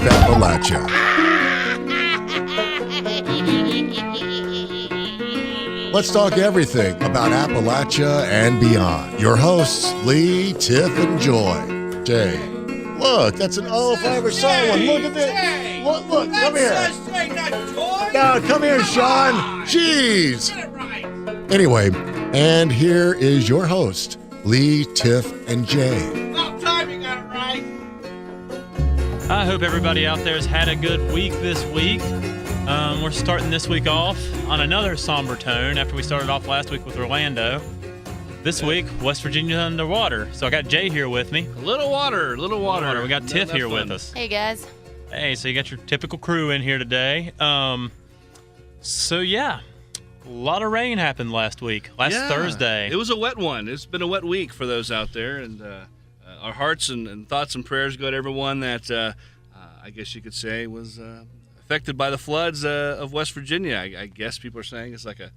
Appalachia. Let's talk everything about Appalachia and beyond. Your hosts, Lee, Tiff, and Jay. Look, that's an old favorite song one. Look at this. Look, come here. No, come here, Sean. Jeez. Anyway, and here is your host, Lee, Tiff, and Jay. About time you got it right. I hope everybody out there has had a good week this week. We're starting this week off on another somber tone after we started off last week with Orlando. This week, West Virginia underwater. So I got Jay here with me. A little water. We got Tiff here with us. Hey, guys. Hey, so you got your typical crew in here today. So yeah, a lot of rain happened last Thursday. It was a wet one. It's been a wet week for those out there, and our hearts and thoughts and prayers go to everyone that I guess you could say was affected by the floods of West Virginia. I guess people are saying it's like a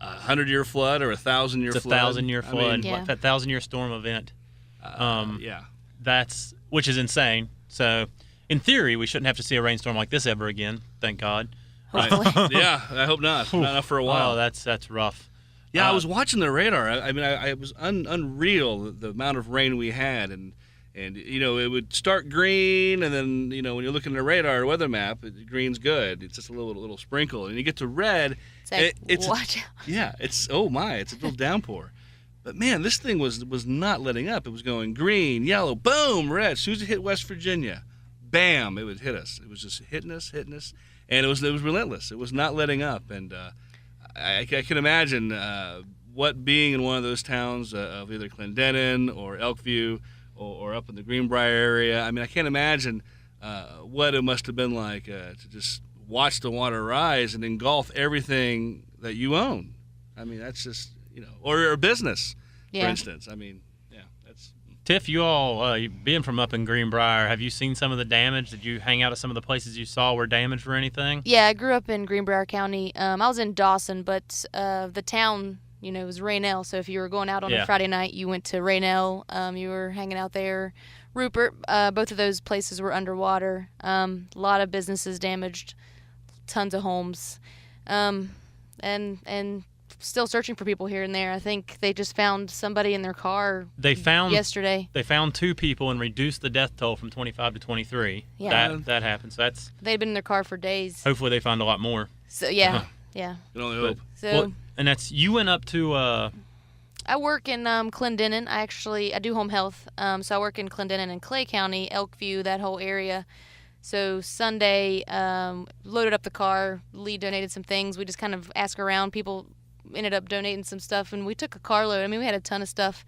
100-year flood or a 1,000-year flood. It's a 1,000-year flood, I mean, yeah. a 1,000-year storm event. Yeah. Which is insane. So, in theory, we shouldn't have to see a rainstorm like this ever again. Thank God. Right. Yeah, I hope not. Not for a while. Oh, that's rough. Yeah, I was watching the radar. I mean, it was unreal the amount of rain we had, and you know, it would start green, and then, you know, when you're looking at the radar weather map, green's good. It's just a little sprinkle, and you get to red. It's watch out. Yeah, it's a little downpour. But man, this thing was not letting up. It was going green, yellow, boom, red. As soon as it hit West Virginia, bam, it would hit us. It was just hitting us, and it was relentless. It was not letting up, and I can imagine what being in one of those towns of either Clendenin or Elkview or up in the Greenbrier area. I mean, I can't imagine what it must have been like to just watch the water rise and engulf everything that you own. I mean, that's just, you know, or a business, for instance. I mean, yeah, that's. Tiff, you all, being from up in Greenbrier, have you seen some of the damage? Did you hang out at some of the places you saw were damaged or anything? Yeah, I grew up in Greenbrier County. I was in Dawson, but the town, you know, it was Raynell. So if you were going out on a Friday night, you went to Raynell. You were hanging out there. Rupert, both of those places were underwater. A lot of businesses damaged, tons of homes, and still searching for people here and there. I think they just found somebody in their car. Yesterday. They found 2 people and reduced the death toll from 25 to 23. Yeah, that happened. So they'd been in their car for days. Hopefully they find a lot more. So yeah. You can only hope. So. And you went up to. I work in Clendenin. I do home health. So I work in Clendenin and Clay County, Elkview, that whole area. So Sunday, loaded up the car. Lee donated some things. We just kind of asked around. People ended up donating some stuff, and we took a carload. I mean, we had a ton of stuff.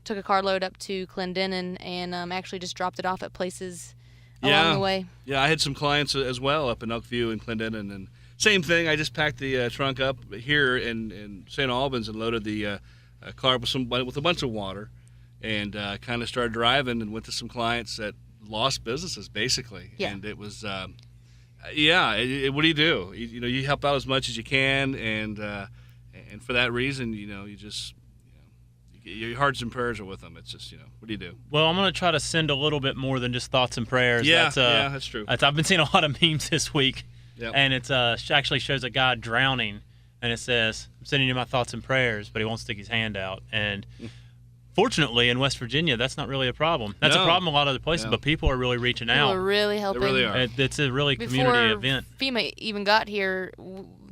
Took a carload up to Clendenin and actually just dropped it off at places along the way. Yeah, I had some clients as well up in Elkview and Clendenin, and same thing. I just packed the trunk up here in St. Albans and loaded the car with a bunch of water, and kind of started driving and went to some clients that lost businesses basically. Yeah. And it was what do you do? You help out as much as you can, and for that reason, you just your hearts and prayers are with them. It's just, what do you do? Well, I'm going to try to send a little bit more than just thoughts and prayers. That's true. I've been seeing a lot of memes this week. Yep. And it actually shows a guy drowning, and it says, "I'm sending you my thoughts and prayers," but he won't stick his hand out. And fortunately, in West Virginia, that's not really a problem. That's a problem in a lot of other places, but people are really reaching out. People are really helping. They really are. It's a really community event. Before FEMA even got here,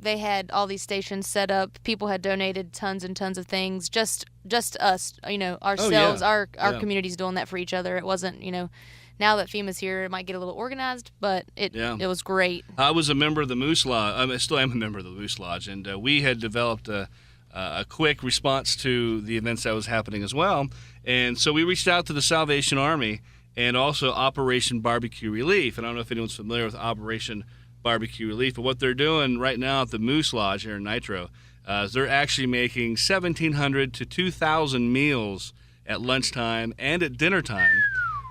they had all these stations set up. People had donated tons and tons of things. Just us, ourselves, our community's doing that for each other. It wasn't, now that FEMA's here, it might get a little organized, but it was great. I was a member of the Moose Lodge. I still am a member of the Moose Lodge, and we had developed a quick response to the events that was happening as well. And so we reached out to the Salvation Army and also Operation Barbecue Relief. And I don't know if anyone's familiar with Operation Barbecue Relief, but what they're doing right now at the Moose Lodge here in Nitro is they're actually making 1,700 to 2,000 meals at lunchtime and at dinner time.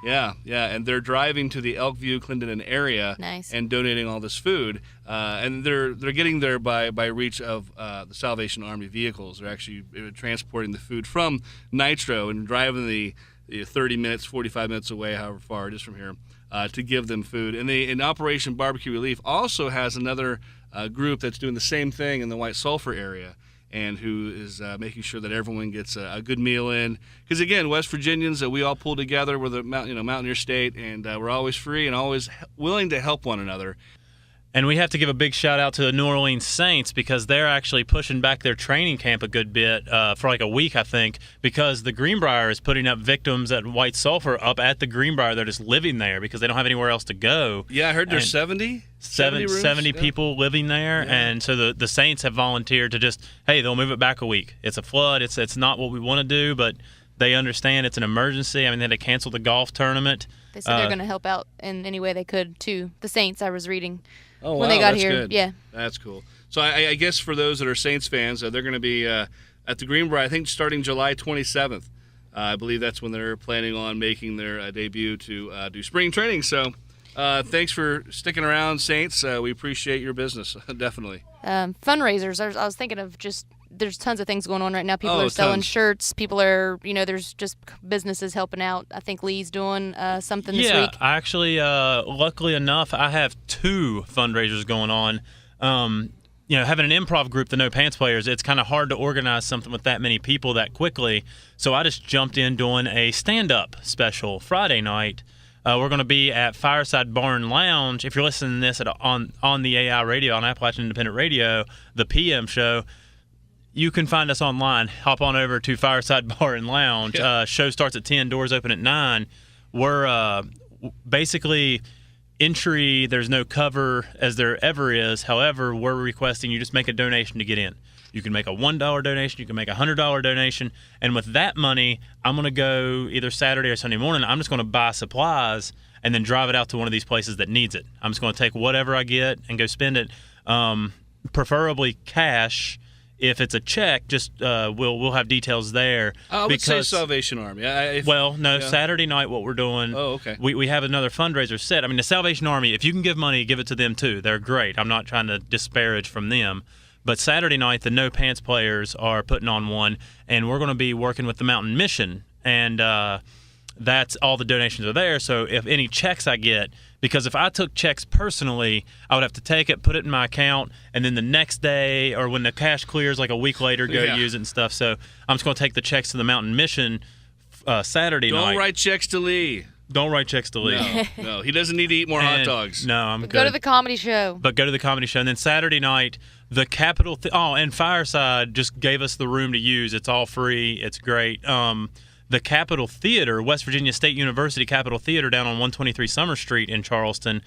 Yeah, and they're driving to the Elkview, Clendenin area and donating all this food. And they're getting there by reach of the Salvation Army vehicles. They're actually transporting the food from Nitro and driving the 30 minutes, 45 minutes away, however far it is from here, to give them food. And Operation Barbecue Relief also has another group that's doing the same thing in the White Sulphur area, and who is making sure that everyone gets a good meal in. Because again, West Virginians, we all pull together. We're the Mountaineer State, and we're always free and always willing to help one another. And we have to give a big shout out to the New Orleans Saints because they're actually pushing back their training camp a good bit for like a week, I think, because the Greenbrier is putting up victims at White Sulphur up at the Greenbrier. They're just living there because they don't have anywhere else to go. Yeah, I heard there's 70 people living there. Yeah. And so the Saints have volunteered to just, hey, they'll move it back a week. It's a flood. It's not what we want to do, but they understand it's an emergency. I mean, they had to cancel the golf tournament. They said they're going to help out in any way they could, too. The Saints, I was reading. Oh, when they got that's here. Good. Yeah. That's cool. So I guess for those that are Saints fans, they're going to be at the Greenbrier, I think, starting July 27th. I believe that's when they're planning on making their debut to do spring training. So thanks for sticking around, Saints. We appreciate your business, definitely. Fundraisers. I was thinking of just there's tons of things going on right now. People are selling tons. shirts. People are, there's just businesses helping out. I think Lee's doing something this week. Yeah, actually, luckily enough, I have 2 fundraisers going on. Having an improv group, the No Pants Players, it's kind of hard to organize something with that many people that quickly. So I just jumped in doing a stand-up special Friday night. We're going to be at Fireside Bar and Lounge. If you're listening to this on the AI radio, on Appalachian Independent Radio, the PM show, you can find us online. Hop on over to Fireside Bar and Lounge. Yeah. Show starts at 10, doors open at 9. We're basically entry, there's no cover as there ever is. However, we're requesting you just make a donation to get in. You can make a $1 donation. You can make a $100 donation. And with that money, I'm going to go either Saturday or Sunday morning. I'm just going to buy supplies and then drive it out to one of these places that needs it. I'm just going to take whatever I get and go spend it, preferably cash. If it's a check, just we'll have details there. I would say Salvation Army. Saturday night what we're doing. Oh, okay. We have another fundraiser set. I mean, the Salvation Army, if you can give money, give it to them too. They're great. I'm not trying to disparage from them. But Saturday night, the No Pants Players are putting on one, and we're going to be working with the Mountain Mission. And that's all the donations are there. So if any checks I get, because if I took checks personally, I would have to take it, put it in my account, and then the next day or when the cash clears like a week later, go use it and stuff. So I'm just going to take the checks to the Mountain Mission Saturday night. Don't write checks to Lee. Don't write checks to Lee. No, he doesn't need to eat more hot dogs. No, I'm good. Go to the comedy show. But go to the comedy show. And then Saturday night, the Capitol and Fireside just gave us the room to use. It's all free. It's great. The Capitol Theater, West Virginia State University Capitol Theater down on 123 Summer Street in Charleston.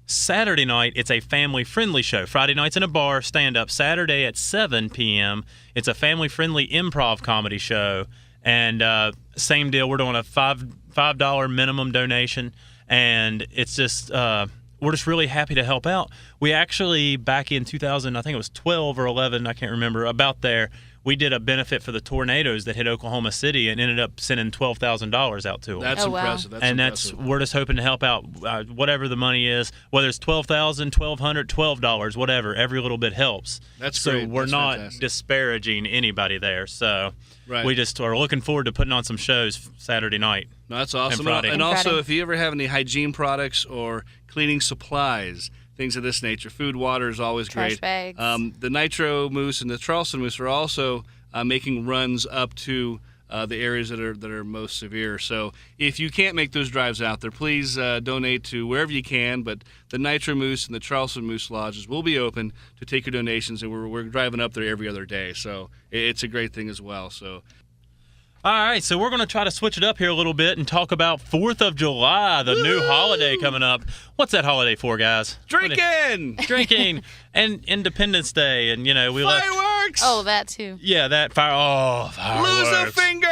Saturday night, it's a family-friendly show. Friday night's in a bar, stand-up. Saturday at 7 p.m., it's a family-friendly improv comedy show. And same deal, we're doing a $5 minimum donation. And it's just, we're just really happy to help out. We actually, back in 2000, I think it was 12 or 11, I can't remember, about there, we did a benefit for the tornadoes that hit Oklahoma City and ended up sending $12,000 out to them. That's impressive. Wow. We're just hoping to help out whatever the money is, whether it's $12,000, $1,200, $12, whatever. Every little bit helps. That's great. So we're not fantastic. Disparaging anybody there. So right. We just are looking forward to putting on some shows Saturday night. No, that's awesome. And Friday. And also, if you ever have any hygiene products or cleaning supplies, things of this nature, food, water is always Trash great. bags. The Nitro Moose and the Charleston Moose are also making runs up to the areas that are most severe. So if you can't make those drives out there, please donate to wherever you can. But the Nitro Moose and the Charleston Moose lodges will be open to take your donations, and we're driving up there every other day. So it's a great thing as well. So. All right, so we're going to try to switch it up here a little bit and talk about 4th of July, the new holiday coming up. What's that holiday for, guys? Drinking! Drinking and Independence Day, and, we Fireworks! Oh, that too. Yeah, that fireworks. Lose a finger!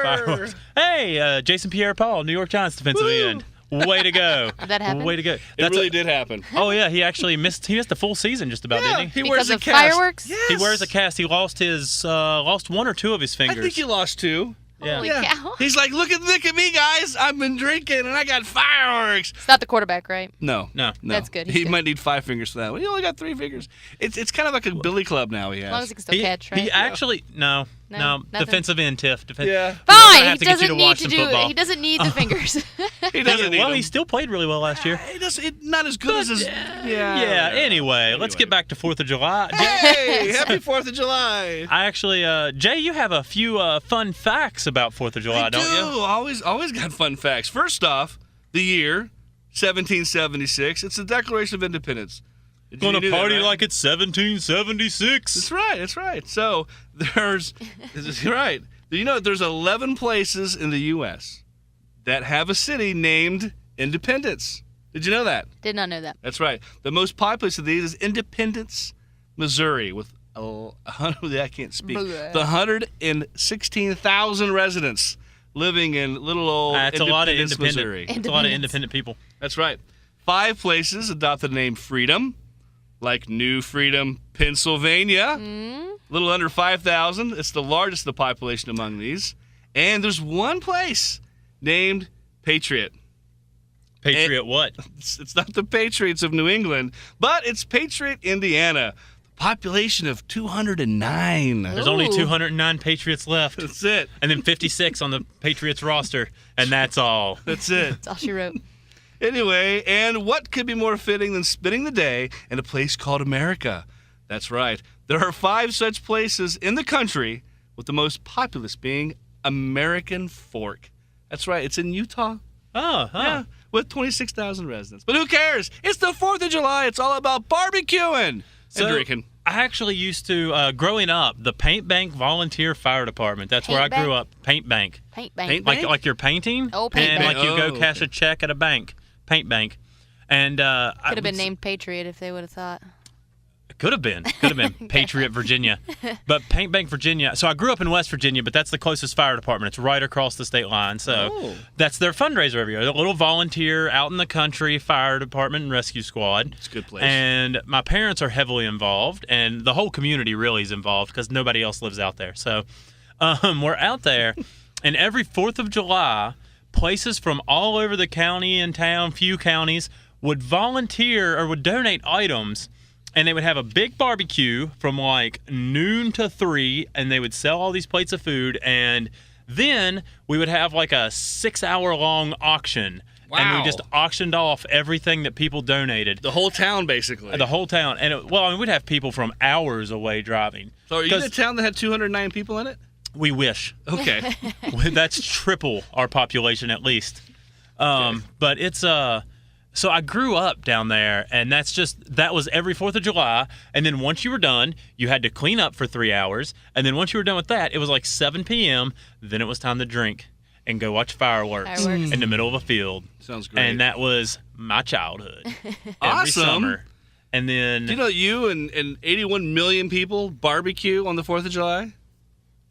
Fireworks. Hey, Jason Pierre-Paul, New York Giants defensive end. Way to go. Did that happen? Way to go. It really did happen. Oh, yeah, he actually missed a full season just about, didn't he? He wears Because a of cast. fireworks? Yes. He wears a cast. He lost lost 1 or 2 of his fingers. I think he lost 2. Yeah. Holy cow. He's like, look at me, guys. I've been drinking, and I got fireworks. It's not the quarterback, right? No. That's good. He He's good. might need 5 fingers for that one. He only got 3 fingers. It's kind of like a billy club now he has. As long as he can still catch, right? He actually, no. No, nothing? defensive end, Tiff. Yeah. Fine. He doesn't need to do it. He doesn't need the fingers. He doesn't need Well, them. he still played really well last year. He doesn't. Not as good as his. Yeah. Anyway, let's get back to 4th of July. Hey, happy 4th of July. I actually, Jay, you have a few fun facts about 4th of July, I don't you? Always got fun facts. First off, the year 1776. It's the Declaration of Independence. Did you Gonna do that, party right? like it's 1776. That's right. That's right. So there's right. You know, there's 11 places in the U.S. that have a city named Independence. Did you know that? Did not know that. That's right. The most populous of these is Independence, Missouri, with I can't speak. Bleh. The 116,000 residents living in little old That's a lot of Independence, independent. Missouri. That's a lot of independent people. That's right. 5 places adopted the name Freedom, like New Freedom, Pennsylvania. Little under 5,000. It's the largest of the population among these. And there's 1 place named Patriot. Patriot what? It's not the Patriots of New England, but it's Patriot, Indiana. Population of 209. There's only Ooh. 209 Patriots left. That's it. And then 56 on the Patriots roster. And that's all. That's it. That's all she wrote. Anyway, and what could be more fitting than spending the day in a place called America? That's right. There are 5 such places in the country, with the most populous being American Fork. That's right. It's in Utah. Oh, huh. Yeah, with 26,000 residents. But who cares? It's the 4th of July. It's all about barbecuing and drinking. I actually used to, growing up, the Paint Bank Volunteer Fire Department. That's where I Paint grew bank? up. Paint Bank. Paint bank. Paint Like bank? like you're painting. Oh, paint and bank. like you go Oh, cash okay. a check at a bank. Paint Bank. And Could have been named Patriot if they would have thought. Could have been. Patriot, Virginia. But Paint Bank, Virginia. So I grew up in West Virginia, but that's the closest fire department. It's right across the state line. So that's their fundraiser every year. A little volunteer out in the country fire department and rescue squad. It's a good place. And my parents are heavily involved, and the whole community really is involved because nobody else lives out there. So we're out there, and every 4th of July, places from all over the county and town, few counties, would volunteer or would donate items. And they would have a big barbecue from like noon to 3, and they would sell all these plates of food. And then we would have like a 6-hour-long auction. And we Wow. just auctioned off everything that people donated. The whole town, basically. The whole town. And we'd have people from hours away driving. So are you in a town that had 209 people in it? We wish. Okay. That's triple our population at least. But it's so I grew up down there, and that was every 4th of July. And then once you were done, you had to clean up for 3 hours. And then once you were done with that, it was like 7 p.m. Then it was time to drink and go watch fireworks in the middle of a field. Sounds great. And that was my childhood. Every Awesome. summer. And then Do you know you and 81 million people barbecue on the 4th of July?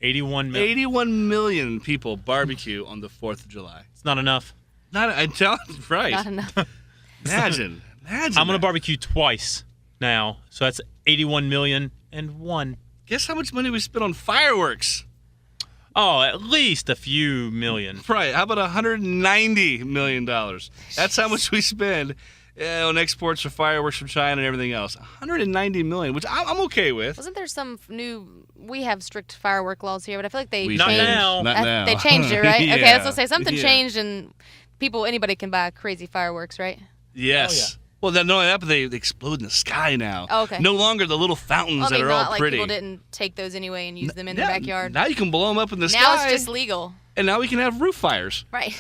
81 million. 81 million people barbecue on the 4th of July. It's not enough. I'm telling you, right. Not enough. Imagine. I'm going to that. barbecue twice now. So that's 81 million and one. Guess how much money we spent on fireworks? Oh, at least a few million. Right. How about $190 million? That's how much we spend on exports for fireworks from China and everything else. $190 million, which I'm okay with. Wasn't there some new? We have strict firework laws here, but I feel like they We Not changed. now. Not now. They changed it, right? Yeah. Okay, I was gonna say something Yeah. changed, and anybody can buy crazy fireworks, right? Yes. Well, not only that, but they explode in the sky now. Oh, okay. No longer the little fountains Well, I that mean, are not all like pretty. people didn't take those anyway and use them in the Yeah, backyard. Now you can blow them up in the sky. Now it's just legal, And now we can have roof fires. right?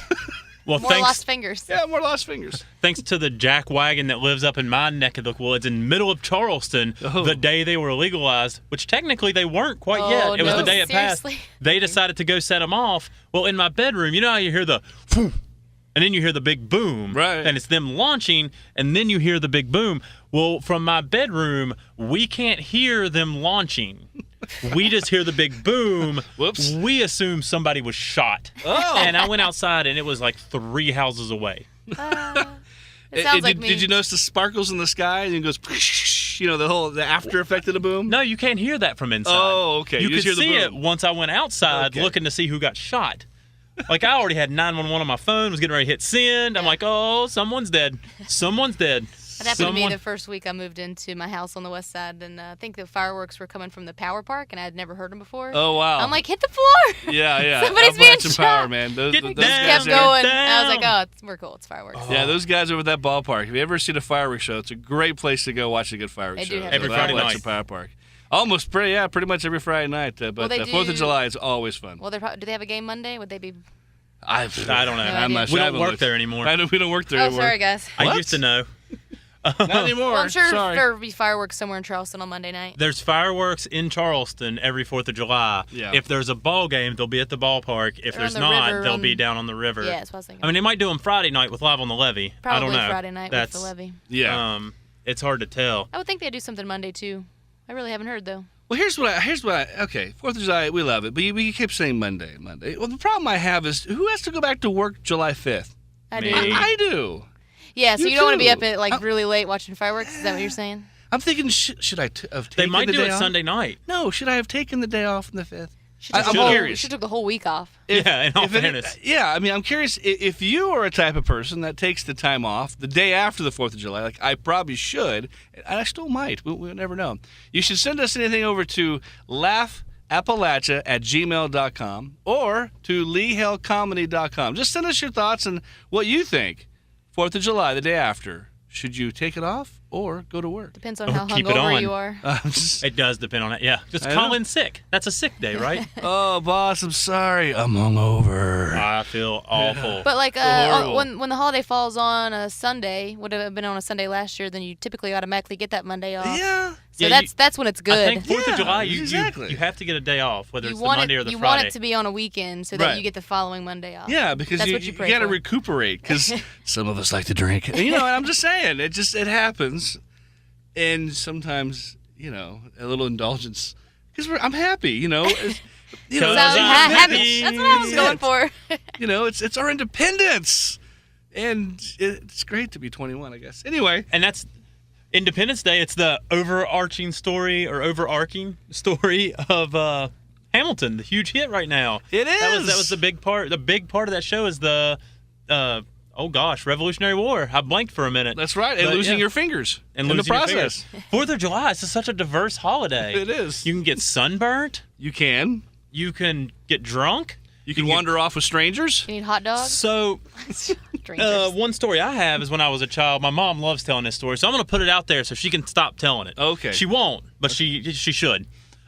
Well, More lost fingers. Yeah, more lost fingers. thanks to the jack wagon that lives up in my neck of the woods in the middle of Charleston, Oh. the day they were legalized, which technically they weren't quite Oh, yet. It was no. the day it Seriously? passed. They decided to go set them off. Well, in my bedroom, you know how you hear the phew, and then you hear the big boom. Right. And it's them launching, and then you hear the big boom. Well, from my bedroom, we can't hear them launching. We just hear the big boom. Whoops. We assume somebody was shot. Oh. And I went outside, and it was like 3 houses away. It sounds like me. Did you notice the sparkles in the sky? And it goes, you know, the after effect of the boom? No, you can't hear that from inside. Oh, okay. You You could just hear see the it boom. once I went outside Okay. looking to see who got shot. Like, I already had 911 on my phone, was getting ready to hit send. I'm like, oh, someone's dead. Someone's dead. It happened to me the first week I moved into my house on the west side, and I think the fireworks were coming from the power park, and I had never heard them before. Oh, wow. I'm like, hit the floor. Yeah. Somebody's being Appalachian shot. Power, man. Those Get guys down. Kept there- going. down. I was like, we're cool. It's fireworks. Yeah, those guys over at that ballpark. If you ever seen a fireworks show, it's a great place to go watch a good fireworks They show. do have Every At Friday Appalachian night. Power Park. Almost pretty much every Friday night. But they the 4th of do- July is always fun. Well, do they have a game Monday? Would they be? I don't know. I'm not We sure. I don't haven't work looked. there anymore. We don't work there Oh, anymore. sorry, guys. I What? used to know. Not anymore. Well, I'm sure Sorry. there'll be fireworks somewhere in Charleston on Monday night. There's fireworks in Charleston every 4th of July. Yeah. If there's a ball game, they'll be at the ballpark. If Or there's on the not, river they'll on- be down on the river. Yeah, that's what I was thinking. I mean, they might do them Friday night with Live on the Levee. Probably I don't know. Friday night with the levee. Yeah. It's hard to tell. I would think they'd do something Monday too. I really haven't heard though. Well, here's what I okay, 4th of July, we love it, but you keep saying Monday. Well, the problem I have is who has to go back to work July 5th? I Me. do. I do. Yeah, so You you don't want to be too. up at like really late watching fireworks. Is that what you're saying? I'm thinking, should I have taken They might the do day it off? Sunday night. No, should I have taken the day off on the 5th? She I'm curious. She took the whole week off. Yeah, in all If it- fairness. yeah, I mean, I'm curious if you are a type of person that takes the time off the day after the 4th of July, like I probably should, and I still might. We'll never know. You should send us anything over to laughappalachia@gmail.com or to leehellcomedy.com. Just send us your thoughts and what you think. 4th of July, the day after. Should you take it off or go to work? Depends on Or how keep it hungover on. you are. It does depend on it. Yeah. Just I call know. in sick. That's a sick day, right? Oh, boss, I'm sorry. I'm hungover. I feel awful. But like horrible. when the holiday falls on a Sunday, would have been on a Sunday last year, then you typically automatically get that Monday off. Yeah. So Yeah, that's when it's good. I think 4th Yeah, of July, you exactly. have to get a day off, whether you it's the want Monday it, or the you Friday. want it to be on a weekend so that Right. you get the following Monday off. Yeah, because That's you, what you you pray got to for. recuperate. Because some of us like to drink. You know, and I'm just saying, it happens, and sometimes a little indulgence because I'm happy. You know, Cause So I'm happy. That's what I was Yeah. going for. It's our independence, and it's great to be 21. I guess. Anyway, And that's Independence Day. It's the overarching story of Hamilton, the huge hit right now. It That is. was the big part. The big part of that show is the Revolutionary War. I blanked for a minute. That's right, and But, losing yeah. your fingers And in the losing your process. fingers. 4th of July is just such a diverse holiday. It is. You can get sunburnt. You can You can get drunk. you can wander off with strangers. You need hot dogs? So Strangers. one story I have is when I was a child. My mom loves telling this story, so I'm going to put it out there so she can stop telling it. Okay. She won't, but she should. you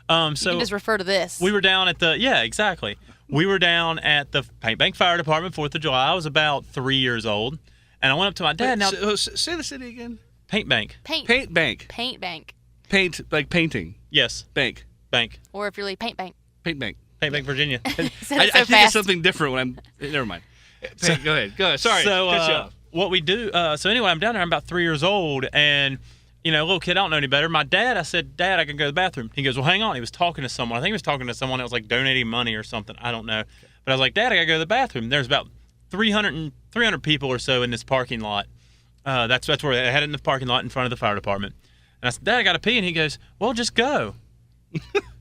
can So just refer to this. we were down at exactly. We were down at the Paint Bank Fire Department 4th of July. I was about 3 years old, and I went up to my dad. Now Say the city again. Paint Bank, paint Bank. Paint bank. Paint like painting. yes, Bank. bank, Or if you're like paint bank. Paint bank. Paint Bank, Virginia. Said it I so think it's fast. something different when I'm. Never mind. Go ahead. Sorry. So cut you off. what we do? So anyway, I'm down there. I'm about 3 years old, and little kid, I don't know any better. My dad, I said, Dad, I can go to the bathroom. He goes, well, hang on. He was talking to someone. I think he was talking to someone that was like donating money or something. I don't know. But I was like, Dad, I gotta go to the bathroom. There's about 300 people or so in this parking lot. That's where they had it in the parking lot in front of the fire department. And I said, Dad, I gotta pee. And he goes, well, just go.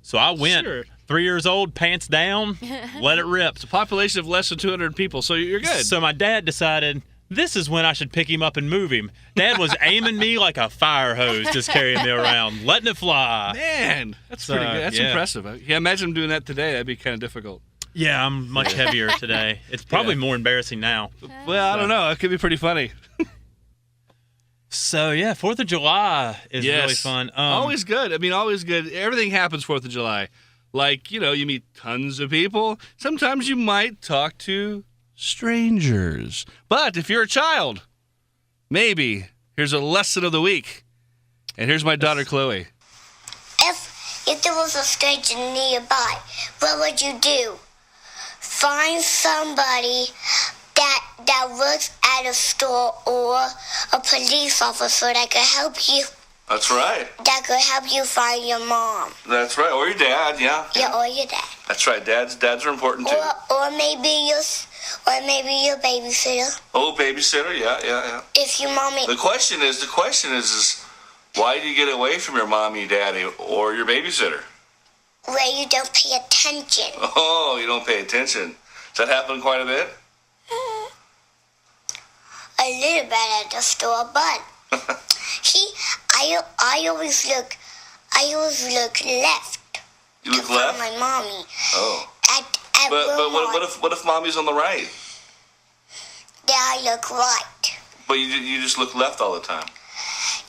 So I went. Sure. 3 years old, pants down, let it rip. It's a population of less than 200 people, so you're good. So my dad decided this is when I should pick him up and move him. Dad was aiming me like a fire hose, just carrying me around, letting it fly. Man, that's pretty good. That's yeah. impressive. Yeah, imagine doing that today. That'd be kind of difficult. Yeah, I'm much heavier today. It's probably more embarrassing now. Well, I don't know. It could be pretty funny. So yeah, 4th of July is really fun. Always good. I mean, always good. Everything happens 4th of July. Like, you meet tons of people. Sometimes you might talk to strangers. But if you're a child, maybe here's a lesson of the week. And here's my daughter, Chloe. If there was a stranger nearby, what would you do? Find somebody that works at a store or a police officer that could help you. That's right. That could help you find your mom. That's right. Or your dad, yeah. Yeah, or your dad. That's right. Dads are important, too. Or maybe your babysitter. Oh, babysitter, yeah. If your mommy. The question is why do you get away from your mommy, daddy, or your babysitter? Where you don't pay attention. Oh, you don't pay attention. Does that happen quite a bit? A little bit at the store, but I always look left. You look to find left? my mommy. Oh. At But Walmart. what if mommy's on the right? Then I look right. But you just look left all the time.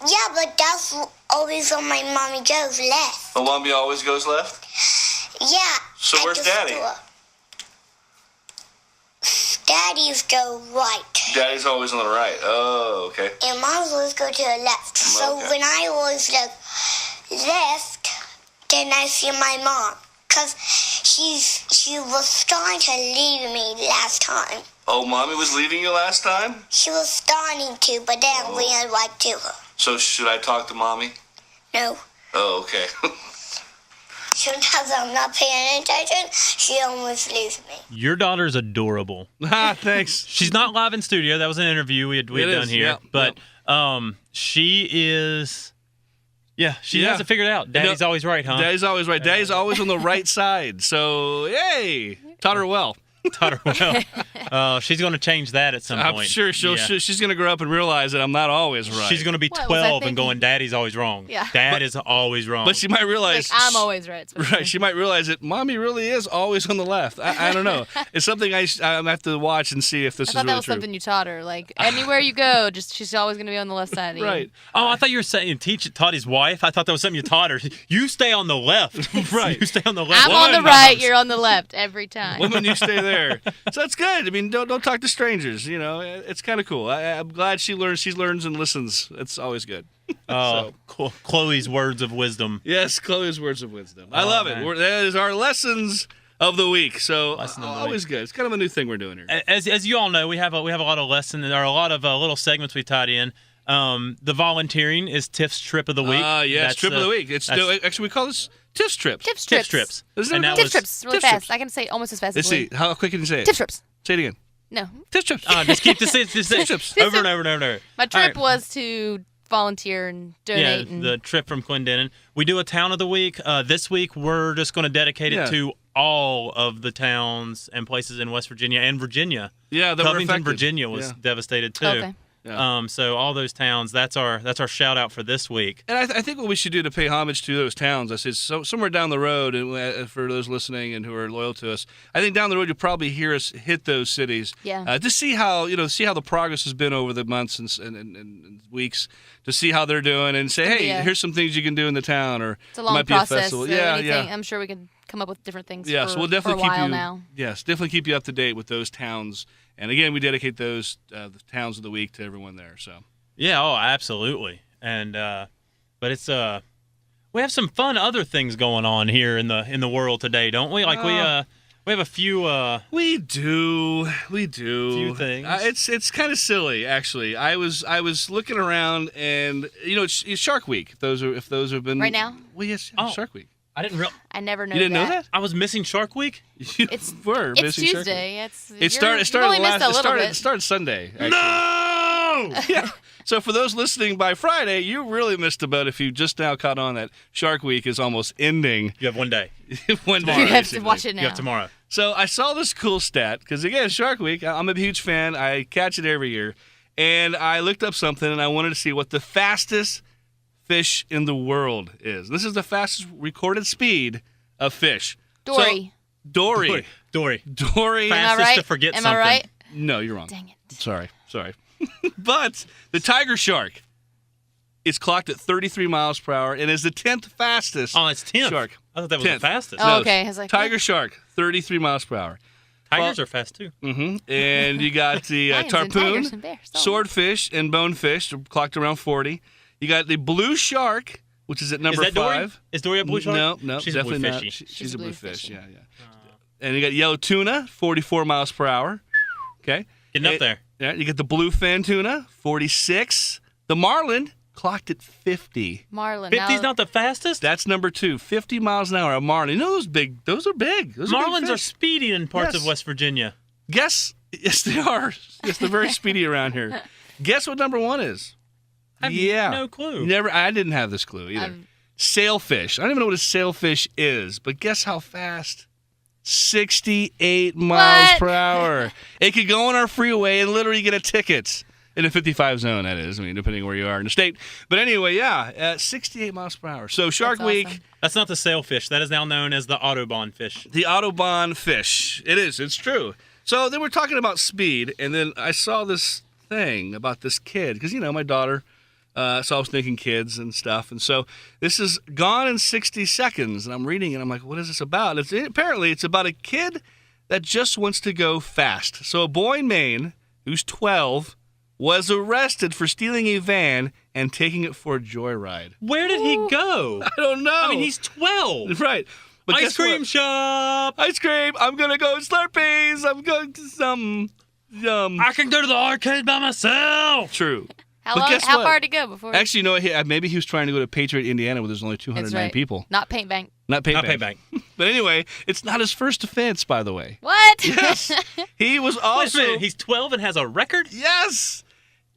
Yeah, but that's always when my mommy goes left. But mommy always goes left? Yeah. So at where's the Daddy? store. Daddy's go right. Daddy's always on the right. Oh, okay. And Mom's always go to the left. So Okay. when I always look left, then I see my mom. Because she was starting to leave me last time. Oh, mommy was leaving you last time? She was starting to, but then I ran right to her. So should I talk to mommy? No. Oh, okay. Sometimes I'm not paying attention. She almost leaves me. Your daughter's adorable. Thanks. She's not live in studio. That was an interview we had It done is, here. yeah, But she is. Yeah, she Yeah. has it figured out. Daddy's always right, huh? Daddy's always right. Daddy's always on the right side. So, hey, taught her well. Taught her well. She's going to change that at some I'm point. sure Yeah. she's going to grow up and realize that I'm not always right. She's going to be What was I 12 and thinking? going, Daddy's always wrong. Yeah. Dad is always wrong. But she might Like, realize. I'm always right. Right, she might realize that Mommy really is always on the left. I don't know. It's something I have to watch and see if this I is thought really that was true. something you taught her. Like, anywhere you go, she's always going to be on the left side of you. Right, Oh, I thought you were saying taught his wife. I thought that was something you taught her. You stay on the left. Right. You stay on the left. I'm on the Woman right, knows. you're on the left every time. women, you stay there. So that's good. I mean, don't talk to strangers. You know, it's kind of cool. I'm glad she learns and listens. It's always good. Oh, Chloe's words of wisdom. Yes, Chloe's words of wisdom. I Oh, love man. it. That is our lessons of the week. So Lesson of the always good. It's kind of a new thing we're doing here. As you all know, we have a lot of lessons. There are a lot of little segments we tied in. The volunteering is Tiff's trip of the week. Yes, trip of the week. Actually, we call this Tiff's trips. Tips Tiff's trips. trips. Isn't And it? that Tips was- trips, really Tips fast. trips. I can say it almost as fast Let's as see. How quick can you say it? Tips trips. Say it again. No. Tiff's trips. Just keep this trips. over and over and over and over. My All trip right. was to volunteer and Yeah, donate. the trip from Clendenin. We do a town of the week. This week, we're just going to dedicate it Yeah. to all of the towns and places in West Virginia and Virginia. Yeah, that were Covington, affected. Virginia was Yeah. devastated too. Okay. Yeah. So all those towns. That's our shout out for this week. And I think what we should do to pay homage to those towns, I said, somewhere down the road, and for those listening and who are loyal to us, I think down the road you'll probably hear us hit those cities. Yeah. To see how the progress has been over the months and weeks, to see how they're doing, and say, hey, Yeah. here's some things you can do in the town, or It's a long might process. be a festival. So Yeah, anything, yeah. I'm sure we can come up with different things Yeah, for, so we'll definitely for a keep while you. now. Yes, definitely keep you up to date with those towns. And again, we dedicate those the towns of the week to everyone there. So. Yeah. Oh, absolutely. And but it's we have some fun other things going on here in the world today, don't we? Like we have a few. We do. Few things. It's kind of silly, actually. I was looking around, and it's Shark Week. If those have been Right now? Well, yes, Oh. Shark Week. I didn't real. I never know You didn't know that? I was missing Shark Week. You It's were It's missing Shark Week. Tuesday. It started. You've only missed a little bit. It started Sunday. Actually. No. Yeah. So for those listening by Friday, you really missed the boat if you just now caught on that Shark Week is almost ending. You have one day. One day. You have to basically. watch it now. You have tomorrow. So I saw this cool stat because again, Shark Week. I'm a huge fan. I catch it every year, and I looked up something and I wanted to see what the fastest fish in the world is. This is the fastest recorded speed of fish. Dory. So, Dory. Dory. Dory. Am I Fastest right? to forget Am something. I right? No, you're wrong. Dang it. Sorry. But the tiger shark is clocked at 33 miles per hour and is the 10th fastest Oh, it's 10th. shark. I thought that was 10th. the fastest. Oh, okay. I was like, tiger shark, 33 miles per hour. Tigers are fast too. And you got the Lions and tigers tarpon, and bears. Oh. swordfish, and bonefish clocked around 40. You got the blue shark, which is at number Is that Dory? 5. Is Dory a blue shark? No, She's a blue definitely not. fishy. She's a blue fish. fishy. Yeah. And you got yellow tuna, 44 miles per hour. Okay. Getting up And- there. Yeah, you got the bluefin tuna, 46. The marlin clocked at 50. Marlin. 50's not the fastest? That's number 2, 50 miles an hour. A marlin. You know those big? Those are big. Those are big Marlins are fish. speedy in parts Yes. of West Virginia. Guess? Yes, they are. Yes, they're very speedy around here. Guess what number 1 is? I have Yeah. no clue. Never. I didn't have this clue either. Sailfish. I don't even know what a sailfish is, but guess how fast? 68 miles What? per hour. It could go on our freeway and literally get a ticket. In a 55 zone, that is. I mean, depending where you are in the state. But anyway, yeah, at 68 miles per hour. So Shark That's Week, awesome. That's not the sailfish. That is now known as the Autobahn fish. the Autobahn fish. It is. It's true. So then we're talking about speed, and then I saw this thing about this kid because my daughter. So I was thinking kids and stuff, and so this is Gone in 60 Seconds, and I'm reading it. I'm like, what is this about? Apparently, it's about a kid that just wants to go fast. So a boy in Maine who's 12 was arrested for stealing a van and taking it for a joyride. Where did he go? I don't know. I mean, he's 12. Right. But Ice guess cream what? shop. Ice cream. I'm going to go Slurpees. I'm going to some. I can go to the arcade by myself. True. How guess how what? far to go before? Actually, maybe he was trying to go to Patriot, Indiana, where there's only 209 That's right. people. Not Paint Bank. Not Paint Not Bank. Paint But anyway, it's not his first offense, by the way. What? Yes. He was Wait also. a minute. He's 12 and has a record? Yes.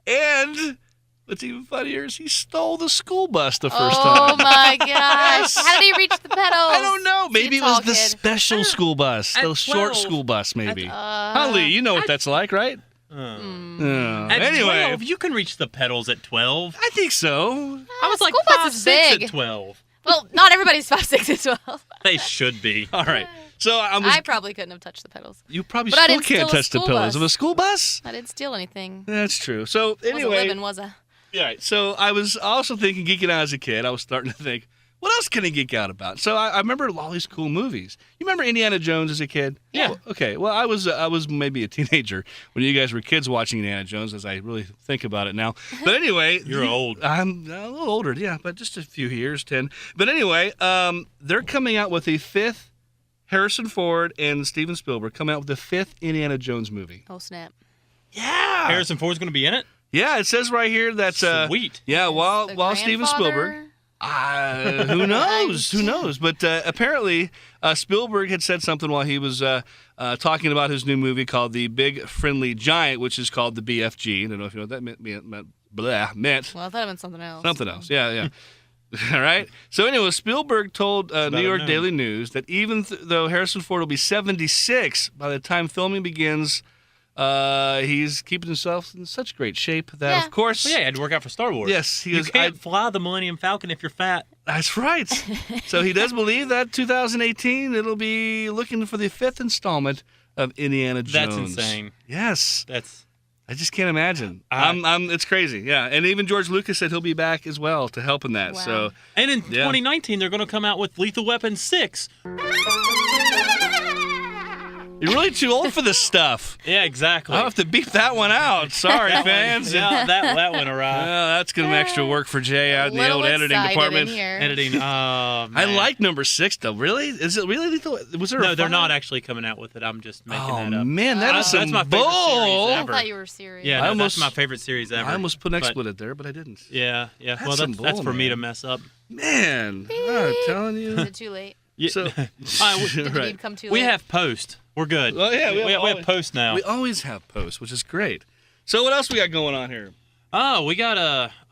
And what's even funnier is he stole the school bus the first Oh time. my gosh! How did he reach the pedals? I don't know. Maybe it was tall the kid. special school bus, At the short 12, school bus, maybe. Holly, you know what that's like, right? At Anyway, 12, you can reach the pedals at 12. I think so. I was like school bus is 5'6" big. at 12. Well, not everybody's 5'6" as well. They should be. All right. So I probably couldn't have touched the pedals. you probably But I still didn't can't steal a touch the school pillows bus. of a school bus. I didn't steal anything. That's true. So Wasn't anyway, living, was I? yeah. So I was also thinking, geeking out as a kid. I was starting to think, what else can I geek out about? So I remember all these cool movies. You remember Indiana Jones as a kid? Yeah. Well, okay. Well, I was maybe a teenager when you guys were kids watching Indiana Jones, as I really think about it now. But anyway, You're old. I'm a little older, yeah, but just a few years, 10. But anyway, they're coming out with a fifth. Harrison Ford and Steven Spielberg coming out with the fifth Indiana Jones movie. Oh snap! Yeah. Harrison Ford's going to be in it? Yeah, it says right here that Sweet. Yeah, while The Steven Spielberg. grandfather? Who knows? Who knows? But apparently, Spielberg had said something while he was talking about his new movie called The Big Friendly Giant, which is called the BFG. I don't know if you know what that meant. Meant Well, I thought it meant something else. something else. Yeah. All right. So anyway, Spielberg told New York unknown. Daily News that even though Harrison Ford will be 76 by the time filming begins, he's keeping himself in such great shape that, Yeah. of course, Well, yeah, you had to work out for Star Wars. yes, he You is. can't fly the Millennium Falcon if you're fat. That's right. So he does believe that 2018 it'll be looking for the fifth installment of Indiana Jones. That's insane. Yes, That's I just can't imagine. It's crazy. Yeah, and even George Lucas said he'll be back as well to help in that. Wow. So And in Yeah. 2019, they're going to come out with Lethal Weapon 6. you're really too old for this stuff. Yeah, exactly. I'll have to beep that one out. Sorry, fans. Yeah, that went awry. Well, that's gonna be extra work for Jay out in the Little old editing excited department. In here. Editing. I Man. like number 6 though. Really? Is it really lethal? Was there? No, a they're five? not actually coming out with it. I'm just making Oh that up. man, that is some That's my favorite bull. series I ever. thought you were serious. Yeah, I no, almost- that's my favorite series ever. I almost put an But- expletive there, but I didn't. Yeah. That's Well, some that's bull, for me man. to mess up. Man, I'm telling Is you. it too late? Yeah. So, All right, Did the right. beep come too late? we have post. We're good. Well, yeah, we have post now. We always have posts, which is great. So what else we got going on here? Oh, we got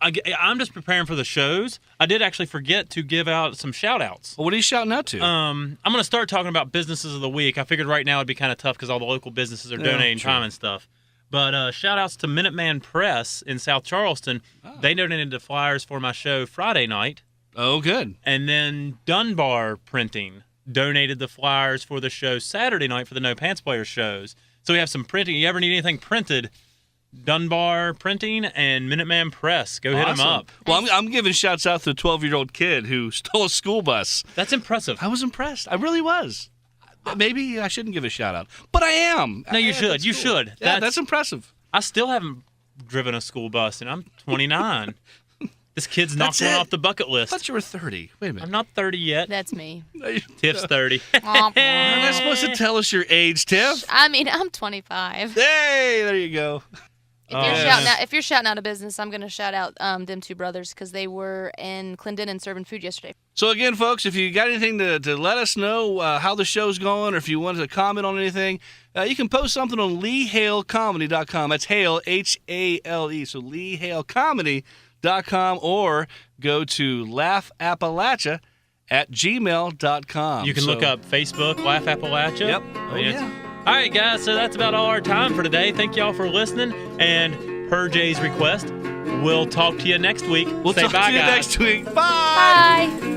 I'm just preparing for the shows. I did actually forget to give out some shout outs. Well, what are you shouting out to? I'm going to start talking about businesses of the week. I figured right now it'd be kind of tough because all the local businesses are donating true. time and stuff. But shout outs to Minuteman Press in South Charleston. They donated the flyers for my show Friday night. Oh, good. And then Dunbar Printing donated the flyers for the show Saturday night for the No Pants Players shows. So we have some printing. You ever need anything printed? Dunbar Printing and Minuteman Press. Go hit them Awesome. up. Well, I'm giving shouts out to the 12-year-old kid who stole a school bus. That's impressive. I was impressed. I really was. Maybe I shouldn't give a shout out, but I am. No, you should. That's You cool. should. Yeah, that's impressive. I still haven't driven a school bus, and I'm 29. This kid's knocked That's one it. off the bucket I list. thought you were 30. Wait a I'm minute. not 30 yet. That's me. Tiff's 30. You're not supposed to tell us your age, Tiff. I mean, I'm 25. Hey, there you go. If you're shouting out a business, I'm gonna shout out them two brothers because they were in Clendenin serving food yesterday. So again, folks, if you got anything to let us know how the show's going, or if you wanted to comment on anything, you can post something on LeeHaleComedy.com. That's Hale, H-A-L-E. So LeeHaleComedy.com, or go to LaughAppalachia@gmail.com. You can look up Facebook, Laugh Appalachia. Yep. Oh, yeah. All right, guys, so that's about all our time for today. Thank y'all for listening. And per Jay's request. We'll talk to you next week. We'll Say talk bye, to you guys. next week. Bye. Bye.